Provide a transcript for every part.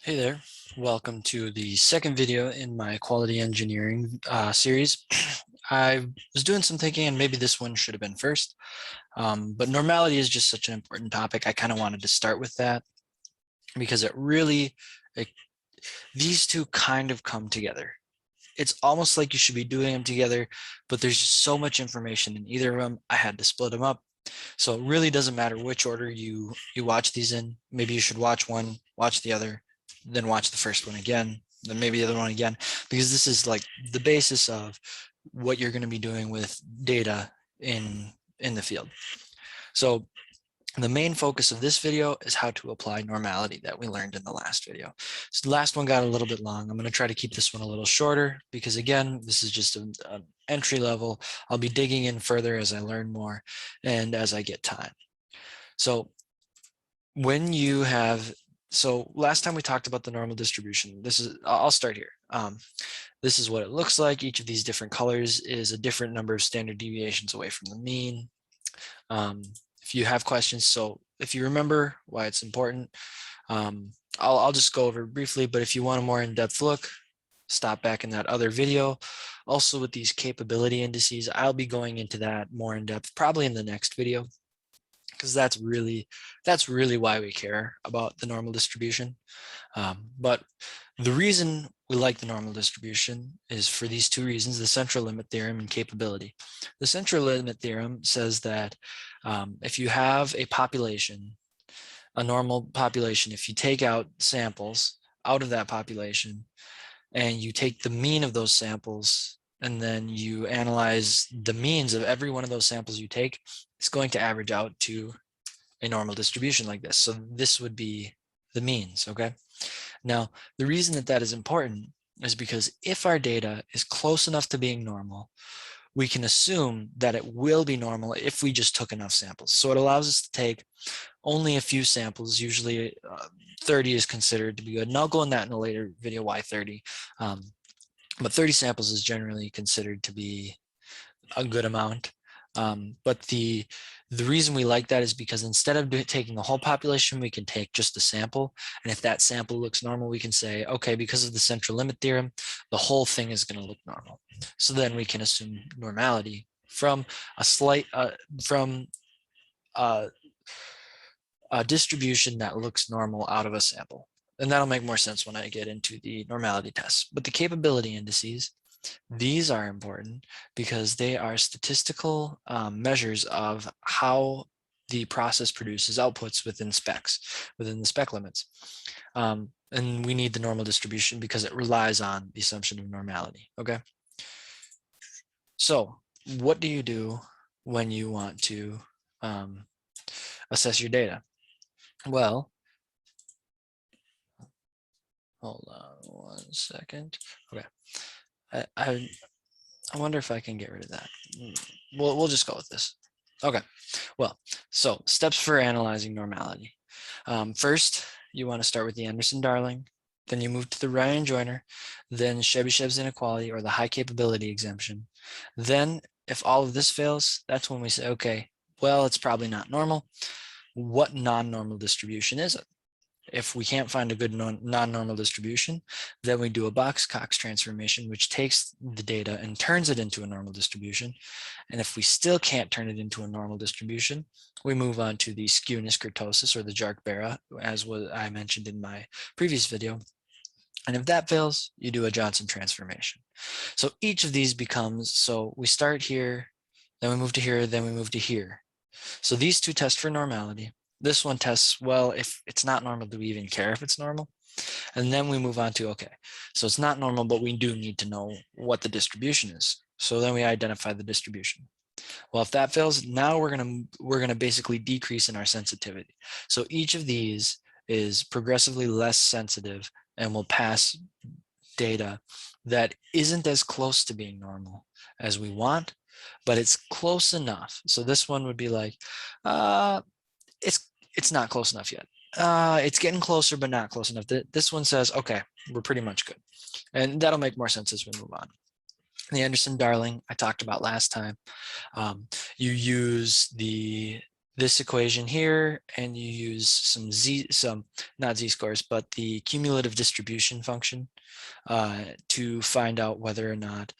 Hey there, welcome to the second video in my quality engineering series. I was doing some thinking and maybe this one should have been first, but normality is just such an important topic. I kind of wanted to start with that because these two kind of come together. It's almost like you should be doing them together, but there's just so much information in either of them. I had to split them up. So it really doesn't matter which order you watch these in. Maybe you should watch one, watch the other, then watch the first one again, then maybe the other one again, because this is like the basis of what you're going to be doing with data in the field. So the main focus of this video is how to apply normality that we learned in the last video. So the last one got a little bit long. I'm going to try to keep this one a little shorter because again, this is just an entry level. I'll be digging in further as I learn more and as I get time. So when you have, so last time we talked about the normal distribution. I'll start here. This is what it looks like. Each of these different colors is a different number of standard deviations away from the mean. If you have questions, so if you remember why it's important, I'll just go over it briefly, but if you want a more in-depth look, stop back in that other video. Also with these capability indices, I'll be going into that more in depth, probably in the next video, because that's really why we care about the normal distribution. But the reason we like the normal distribution is for these two reasons: the central limit theorem and capability. The central limit theorem says that if you have a population, a normal population, if you take out samples out of that population and you take the mean of those samples and then you analyze the means of every one of those samples you take, it's going to average out to a normal distribution like this. So this would be the means, okay? Now, the reason that that is important is because if our data is close enough to being normal, we can assume that it will be normal if we just took enough samples. So it allows us to take only a few samples. Usually 30 is considered to be good. And I'll go in that in a later video, why 30. But 30 samples is generally considered to be a good amount. But the reason we like that is because instead of taking the whole population, we can take just a sample. And if that sample looks normal, we can say, okay, because of the central limit theorem, the whole thing is going to look normal. So then we can assume normality from a distribution that looks normal out of a sample. And that'll make more sense when I get into the normality tests. But the capability indices, these are important because they are statistical measures of how the process produces outputs within the spec limits. And we need the normal distribution because it relies on the assumption of normality, okay? So what do you do when you want to assess your data? Well, hold on 1 second. Okay, I wonder if I can get rid of that. We'll just go with this. Okay, well, so steps for analyzing normality. First, you want to start with the Anderson-Darling, then you move to the Ryan-Joyner, then Chebyshev's inequality or the high capability exemption. Then if all of this fails, that's when we say, okay, well, it's probably not normal. What non-normal distribution is it? If we can't find a good non-normal distribution, then we do a box Cox transformation, which takes the data and turns it into a normal distribution. And if we still can't turn it into a normal distribution, we move on to the skewness kurtosis or the Jark-Bara, as I mentioned in my previous video. And if that fails, you do a Johnson transformation. So each of these becomes, so we start here, then we move to here, then we move to here. So these two test for normality. This one tests, well, if it's not normal, do we even care if it's normal? And then we move on to, okay, so it's not normal, but we do need to know what the distribution is. So then we identify the distribution. Well, if that fails, now we're gonna basically decrease in our sensitivity. So each of these is progressively less sensitive and will pass data that isn't as close to being normal as we want, but it's close enough. So this one would be like, it's not close enough yet. It's getting closer, but not close enough. This one says, okay, we're pretty much good. And that'll make more sense as we move on. The Anderson-Darling I talked about last time. You use the this equation here, and you use some not z-scores, but the cumulative distribution function to find out whether or not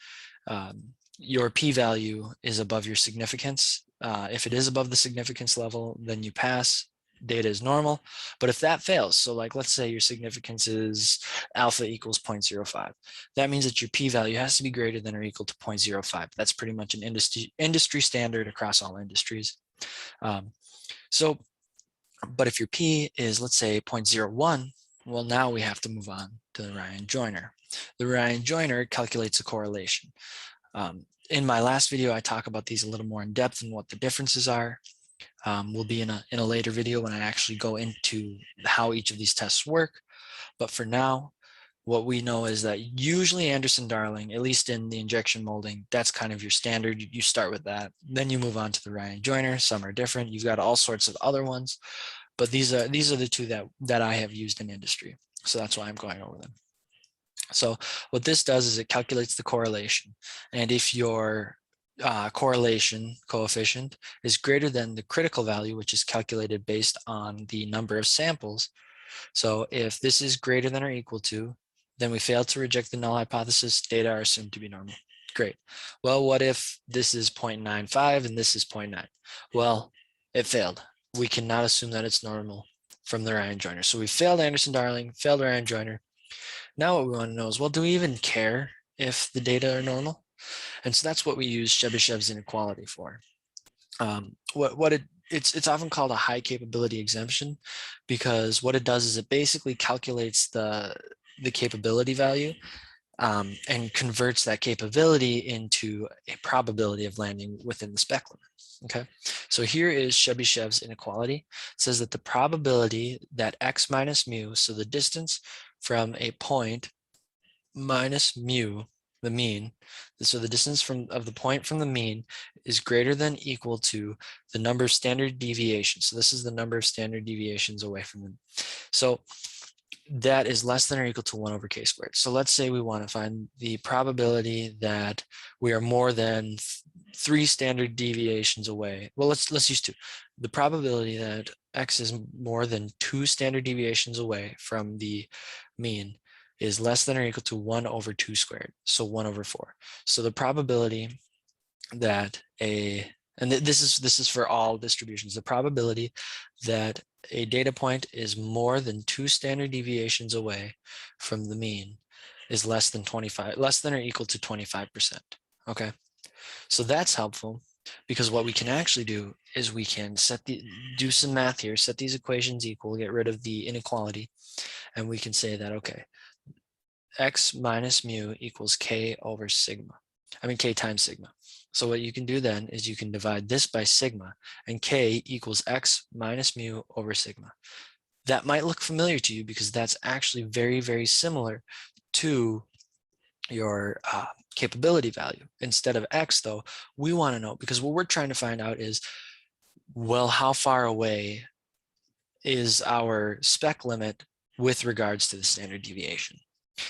your p-value is above your significance. If it is above the significance level, then you pass. Data is normal. But if that fails, so like let's say your significance is alpha equals 0.05, that means that your p-value has to be greater than or equal to 0.05. That's pretty much an industry standard across all industries. So, but if your p is, let's say, 0.01, well, now we have to move on to the Ryan-Joyner. The Ryan-Joyner calculates a correlation. In my last video, I talk about these a little more in depth and what the differences are. Will be in a later video when I actually go into how each of these tests work. But for now, what we know is that usually Anderson-Darling, at least in the injection molding, that's kind of your standard. You start with that. Then you move on to the Ryan-Joyner. Some are different. You've got all sorts of other ones, but these are the two that I have used in industry. So that's why I'm going over them. So what this does is it calculates the correlation. And if your correlation coefficient is greater than the critical value, which is calculated based on the number of samples. So if this is greater than or equal to, then we fail to reject the null hypothesis. Data are assumed to be normal. Great. Well, what if this is 0.95 and this is 0.9? Well, it failed. We cannot assume that it's normal from the Ryan-Joyner. So we failed Anderson-Darling, failed Ryan-Joyner. Now what we want to know is, well, do we even care if the data are normal? And so that's what we use Chebyshev's inequality for. It's often called a high capability exemption, because what it does is it basically calculates the capability value and converts that capability into a probability of landing within the spec limit. Okay, so here is Chebyshev's inequality. It says that the probability that x minus mu, so the distance from a point minus mu, the mean, so the distance of the point from the mean is greater than equal to the number of standard deviations. So this is the number of standard deviations away from them. So that is less than or equal to 1 over k squared. So let's say we want to find the probability that we are more than 3 standard deviations away. Well, let's use 2. The probability that x is more than 2 standard deviations away from the mean is less than or equal to 1 over 2 squared, so 1 over 4. So the probability that this is for all distributions, the probability that a data point is more than 2 standard deviations away from the mean is less than or equal to 25%. Okay, so that's helpful, because what we can actually do is we can do some math here, set these equations equal, get rid of the inequality, and we can say that, okay, x minus mu equals k over sigma. K times sigma. So what you can do then is you can divide this by sigma, and k equals x minus mu over sigma. That might look familiar to you because that's actually very, very similar to your capability value. Instead of x, though, we want to know, because what we're trying to find out is, well, how far away is our spec limit with regards to the standard deviation?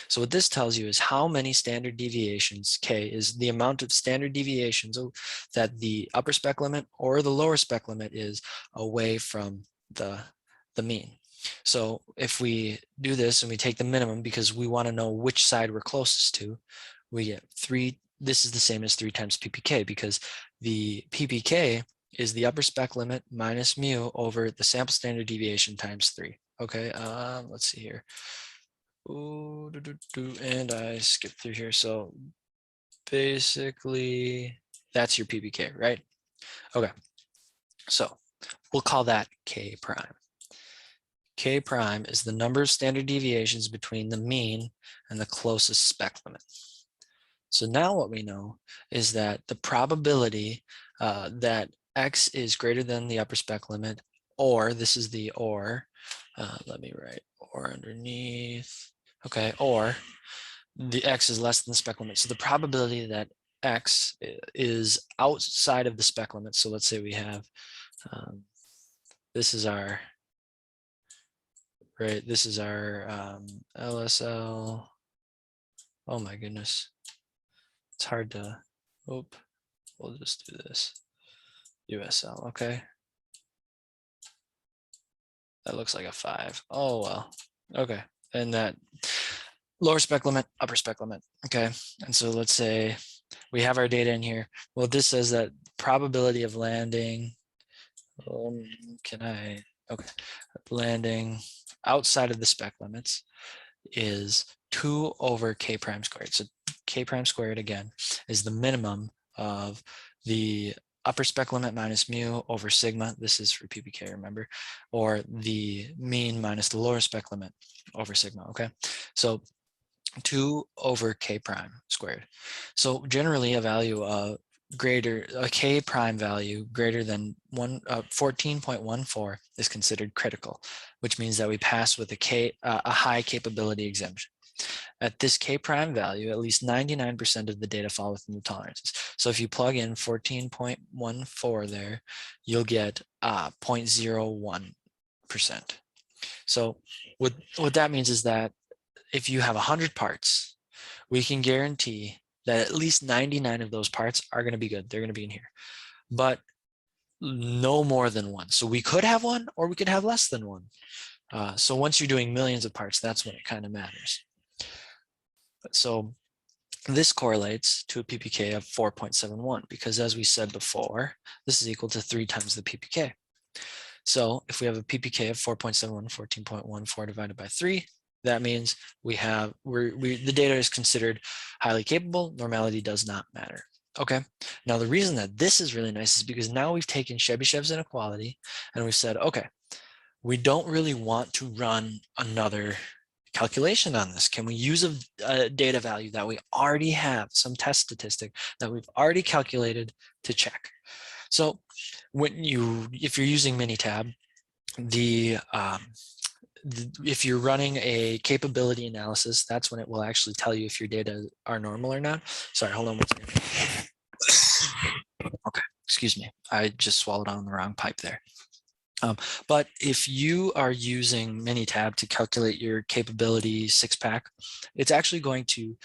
So what this tells you is how many standard deviations, k, is the amount of standard deviations that the upper spec limit or the lower spec limit is away from the mean. So if we do this and we take the minimum, because we want to know which side we're closest to, we get 3. This is the same as 3 times ppk, because the ppk is the upper spec limit minus mu over the sample standard deviation times 3. Okay, let's see here. And I skipped through here. So basically that's your ppk, right? Okay, so we'll call that k prime. K prime is the number of standard deviations between the mean and the closest spec limit. So now what we know is that the probability that x is greater than the upper spec limit, or this is the or, let me write or underneath. Okay, or the x is less than the spec limit. So the probability that x is outside of the spec limit. So let's say we have, this is our, right, this is our LSL. Oh my goodness. It's hard to, we'll just do this. USL, okay. That looks like a 5. Oh, well. Okay. And that lower spec limit, upper spec limit. Okay. And so let's say we have our data in here. Well, this says that probability of landing, okay, landing outside of the spec limits is 2 over k prime squared. So k prime squared, again, is the minimum of the upper spec limit minus mu over sigma. This is for PPK, remember, or the mean minus the lower spec limit over sigma, okay? So 2 over k prime squared. So generally a value of a k prime value greater than 14.14 is considered critical, which means that we pass with a high capability exemption. At this k prime value, at least 99% of the data fall within the tolerances. So if you plug in 14.14 there, you'll get 0.01%. So what that means is that if you have 100 parts, we can guarantee that at least 99 of those parts are going to be good. They're going to be in here, but no more than one. So we could have one, or we could have less than one. So once you're doing millions of parts, that's when it kind of matters. So this correlates to a PPK of 4.71 because, as we said before, this is equal to 3 times the PPK. So if we have a PPK of 4.71, 14.14 divided by 3, that means the data is considered highly capable. Normality does not matter. Okay. Now the reason that this is really nice is because now we've taken Chebyshev's inequality and we've said, okay, we don't really want to run another calculation on this. Can we use a data value that we already have, some test statistic that we've already calculated to check? So if you're using Minitab, if you're running a capability analysis, that's when it will actually tell you if your data are normal or not. Sorry, hold on one second. Okay, excuse me. I just swallowed on the wrong pipe there. But if you are using Minitab to calculate your capability 6-pack, it's actually going to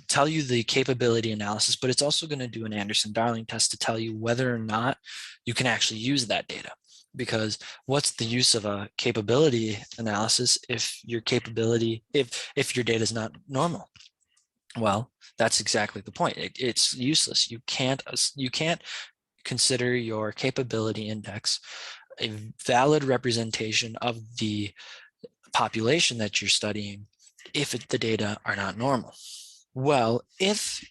tell you the capability analysis, but it's also going to do an Anderson-Darling test to tell you whether or not you can actually use that data. Because what's the use of a capability analysis if your data is not normal? Well, that's exactly the point. It's useless. You can't consider your capability index a valid representation of the population that you're studying if the data are not normal. Well, if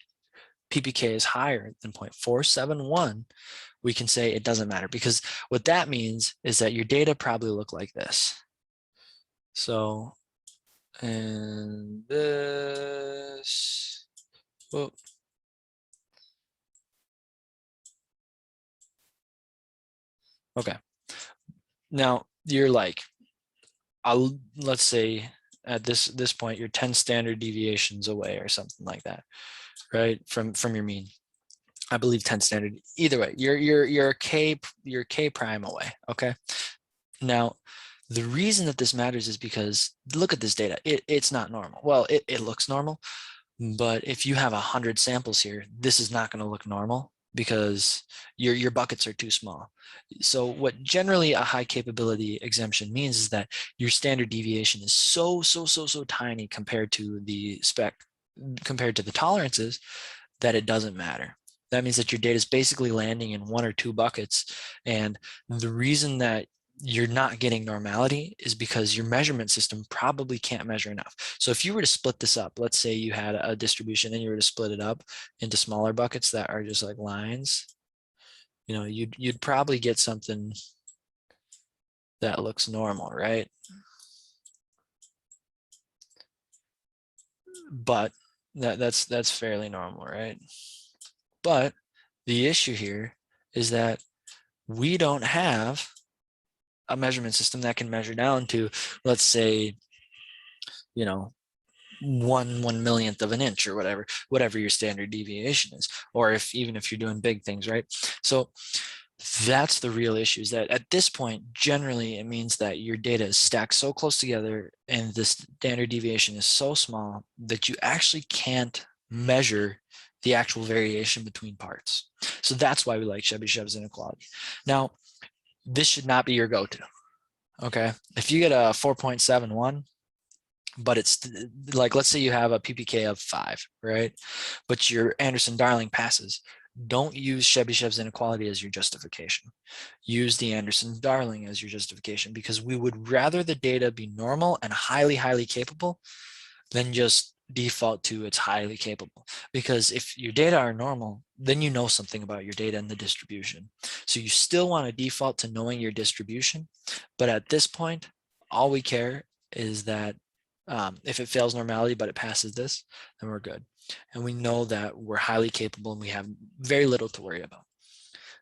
PPK is higher than 0.471, we can say it doesn't matter, because what that means is that your data probably look like this. So, and this, whoa. Okay. Now you're like, let's say at this point, you're 10 standard deviations away or something like that, right? From your mean. I believe 10 standard. Either way, you're k prime away. Okay. Now, the reason that this matters is because look at this data. It's not normal. Well, it looks normal, but if you have 100 samples here, this is not going to look normal because your buckets are too small. So what generally a high capability exemption means is that your standard deviation is so tiny compared to the tolerances that it doesn't matter. That means that your data is basically landing in 1 or 2 buckets. And the reason that you're not getting normality is because your measurement system probably can't measure enough. So if you were to split this up, let's say you had a distribution and you were to split it up into smaller buckets that are just like lines, you'd probably get something that looks normal, right? But that's fairly normal, right? But the issue here is that we don't have a measurement system that can measure down to, let's say, 1/1,000,000th of an inch or whatever your standard deviation is, or even if you're doing big things, right? So that's the real issue, is that at this point, generally, it means that your data is stacked so close together and the standard deviation is so small that you actually can't measure the actual variation between parts. So that's why we like Chebyshev's inequality. Now, this should not be your go-to. Okay, if you get a 4.71, but it's like, let's say you have a PPK of 5, right? But your Anderson-Darling passes. Don't use Chebyshev's inequality as your justification. Use the Anderson-Darling as your justification, because we would rather the data be normal and highly, highly capable than just default to it's highly capable. Because if your data are normal, then you know something about your data and the distribution. So you still want to default to knowing your distribution. But at this point, all we care is that if it fails normality, but it passes this, then we're good. And we know that we're highly capable and we have very little to worry about.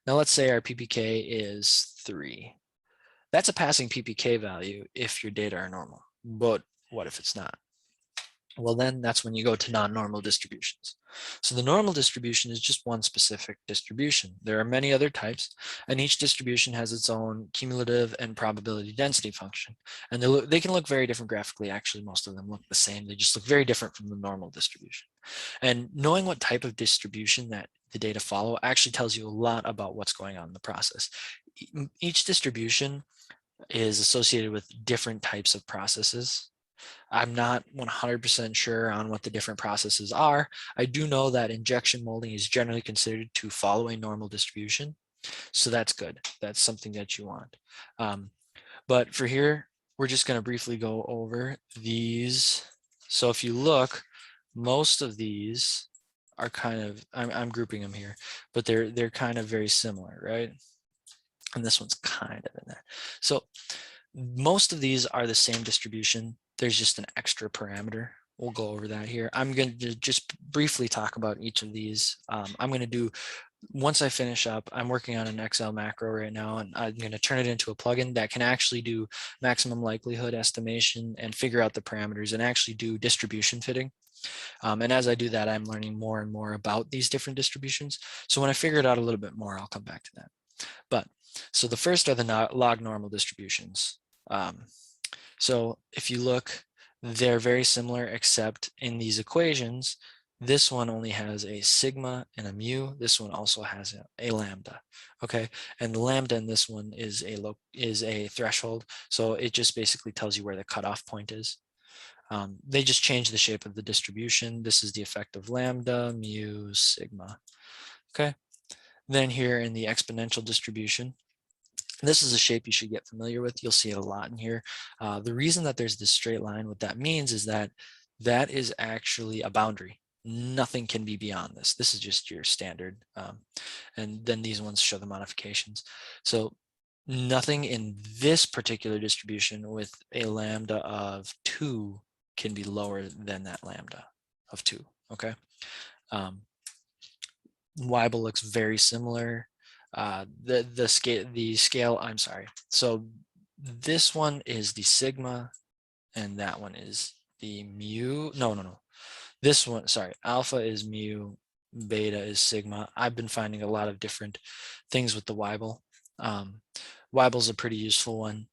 Now let's say our PPK is 3. That's a passing PPK value if your data are normal. But what if it's not? Well, then that's when you go to non-normal distributions. So the normal distribution is just one specific distribution. There are many other types, and each distribution has its own cumulative and probability density function. And they can look very different graphically. Actually, most of them look the same. They just look very different from the normal distribution. And knowing what type of distribution that the data follow actually tells you a lot about what's going on in the process. Each distribution is associated with different types of processes. I'm not 100% sure on what the different processes are. I do know that injection molding is generally considered to follow a normal distribution. So that's good. That's something that you want. But for here, we're just going to briefly go over these. So if you look, most of these are kind of, I'm grouping them here, but they're kind of very similar, right? And this one's kind of in there. So most of these are the same distribution. There's just an extra parameter. We'll go over that here. I'm going to just briefly talk about each of these. I'm going to do, once I finish up, I'm working on an Excel macro right now, and I'm going to turn it into a plugin that can actually do maximum likelihood estimation and figure out the parameters and actually do distribution fitting. And as I do that, I'm learning more and more about these different distributions. So when I figure it out a little bit more, I'll come back to that. But so the first are the log normal distributions. So if you look, they're very similar, except in these equations, this one only has a sigma and a mu. This one also has a lambda. Okay, and the lambda in this one is a threshold. So it just basically tells you where the cutoff point is. They just change the shape of the distribution. This is the effect of lambda, mu, sigma. Okay, then here in the exponential distribution, this is a shape you should get familiar with. You'll see it a lot in here. The reason that there's this straight line, what that means is that that is actually a boundary. Nothing can be beyond this. This is just your standard. And then these ones show the modifications. So nothing in this particular distribution with a lambda of 2 can be lower than that lambda of 2. Okay. Weibull looks very similar. The scale, I'm sorry. So this one is the sigma and that one is the mu. No. This one, sorry, alpha is mu, beta is sigma. I've been finding a lot of different things with the Weibull. Weibul's a pretty useful one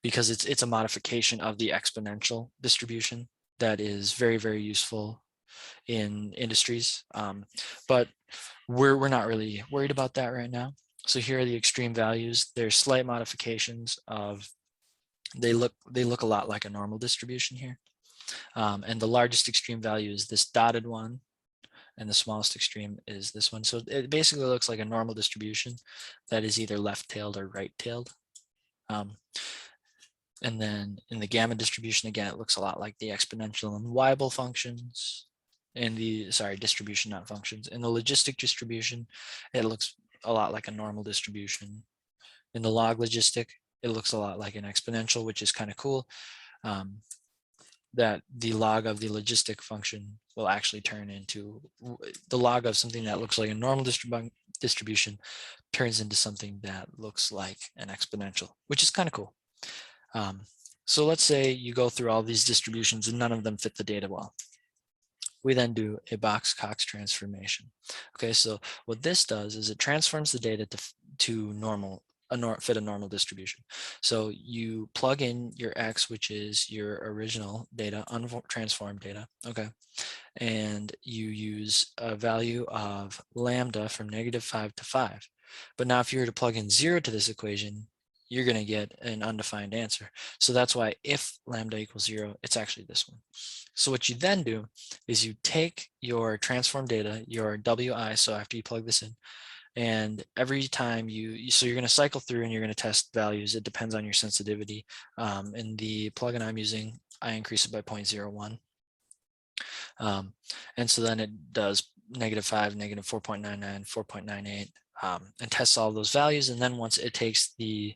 because it's a modification of the exponential distribution that is very, very useful in industries. But we're not really worried about that right now. So here are the extreme values. There's slight modifications of, they look a lot like a normal distribution here. And the largest extreme value is this dotted one, and the smallest extreme is this one. So it basically looks like a normal distribution that is either left-tailed or right-tailed. And then in the gamma distribution, again, it looks a lot like the exponential and Weibull functions. In the, sorry, distribution, not functions. In the logistic distribution, it looks a lot like a normal distribution. In the log logistic, it looks a lot like an exponential, which is kind of cool. That the log of the logistic function will actually turn into, the log of something that looks like a normal distribution turns into something that looks like an exponential, which is kind of cool. So let's say you go through all these distributions and none of them fit the data well. We then do a box Cox transformation. Okay, so what this does is it transforms the data to normal, fit a normal distribution. So you plug in your X, which is your original data, untransformed data, okay? And you use a value of lambda from -5 to 5. But now if you were to plug in 0 to this equation, you're going to get an undefined answer. So that's why if lambda equals 0, it's actually this one. So what you then do is you take your transform data, your WI, so after you plug this in, and every time so you're going to cycle through and you're going to test values. It depends on your sensitivity. In the plugin I'm using, I increase it by 0.01. And so then it does -5, -4.99, 4.98, and tests all those values. And then once it takes the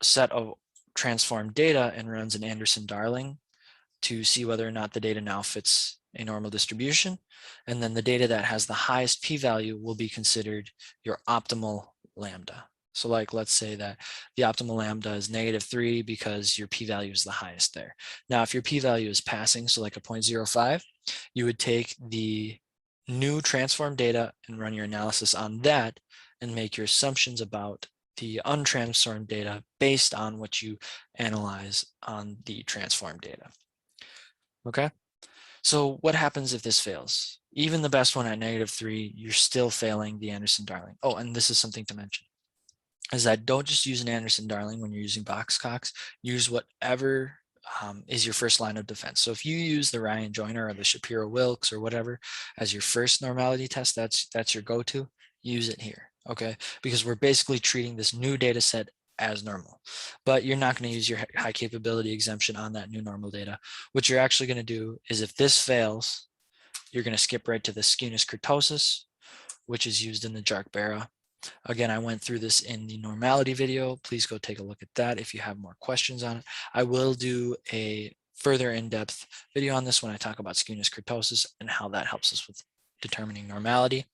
set of transformed data and runs an Anderson-Darling to see whether or not the data now fits a normal distribution. And then the data that has the highest p-value will be considered your optimal lambda. So like, let's say that the optimal lambda is -3 because your p-value is the highest there. Now, if your p-value is passing, so like a 0.05, you would take the new transformed data and run your analysis on that and make your assumptions about the untransformed data based on what you analyze on the transformed data. Okay, so what happens if this fails? Even the best one at -3, you're still failing the Anderson-Darling. Oh, and this is something to mention, is that don't just use an Anderson-Darling when you're using box Cox. Use whatever is your first line of defense. So if you use the Ryan Joyner or the Shapiro-Wilks or whatever as your first normality test, that's your go-to, use it here, okay? Because we're basically treating this new data set as normal, but you're not going to use your high capability exemption on that new normal data. What you're actually going to do is if this fails, you're going to skip right to the skewness kurtosis, which is used in the JARC-BERA. Again, I went through this in the normality video. Please go take a look at that if you have more questions on it. I will do a further in-depth video on this when I talk about skewness kurtosis and how that helps us with determining normality.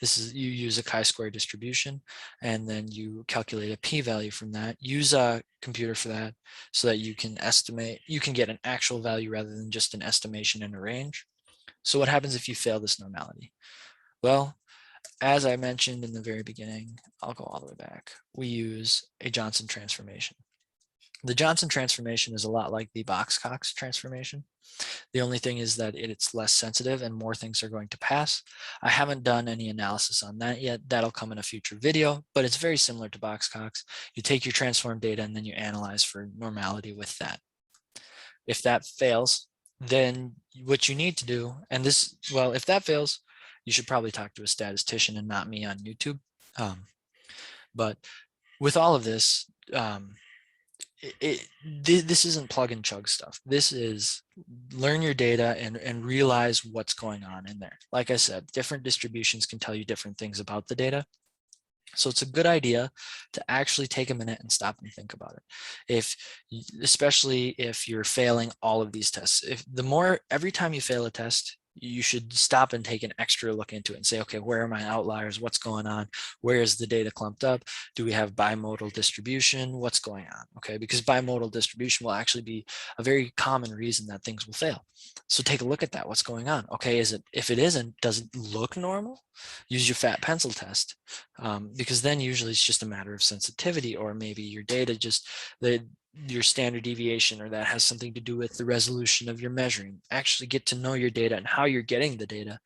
This is, you use a chi-square distribution and then you calculate a p-value from that. Use a computer for that so that you can estimate, you can get an actual value rather than just an estimation in a range. So what happens if you fail this normality? Well, as I mentioned in the very beginning, I'll go all the way back. We use a Johnson transformation. The Johnson transformation is a lot like the Cox transformation. The only thing is that it's less sensitive and more things are going to pass. I haven't done any analysis on that yet. That'll come in a future video, but it's very similar to Cox. You take your transform data and then you analyze for normality with that. If that fails, then what you need to do, and this, well, if that fails, you should probably talk to a statistician and not me on YouTube. But with all of this, this isn't plug and chug stuff. This is learn your data and realize what's going on in there. Like I said, different distributions can tell you different things about the data. So it's a good idea to actually take a minute and stop and think about it. Especially if you're failing all of these tests, every time you fail a test, you should stop and take an extra look into it and say, okay, where are my outliers? What's going on? Where is the data clumped up? Do we have bimodal distribution? What's going on? Okay, because bimodal distribution will actually be a very common reason that things will fail. So take a look at that. What's going on? Okay, if it isn't, does it look normal? Use your fat pencil test, because then usually it's just a matter of sensitivity, or maybe your data just your standard deviation, or that has something to do with the resolution of your measuring. Actually get to know your data and how you're getting the data,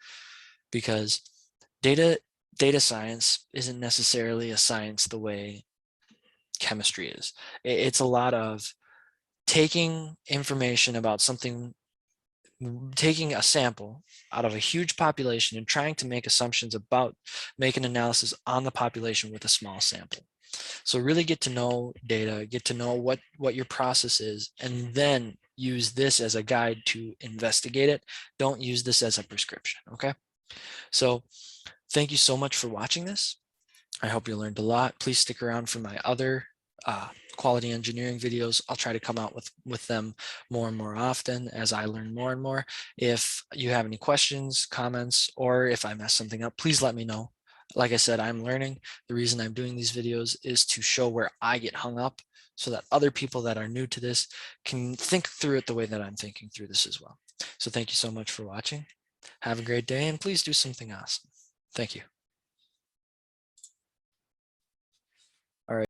because data science isn't necessarily a science the way chemistry is. It's a lot of taking information about something, taking a sample out of a huge population and trying to make assumptions about, make an analysis on the population with a small sample. So really get to know data, get to know what your process is, and then use this as a guide to investigate it. Don't use this as a prescription, okay? So thank you so much for watching this. I hope you learned a lot. Please stick around for my other quality engineering videos. I'll try to come out with them more and more often as I learn more and more. If you have any questions, comments, or if I mess something up, please let me know. Like I said, I'm learning. The reason I'm doing these videos is to show where I get hung up so that other people that are new to this can think through it the way that I'm thinking through this as well. So thank you so much for watching. Have a great day, and please do something awesome. Thank you.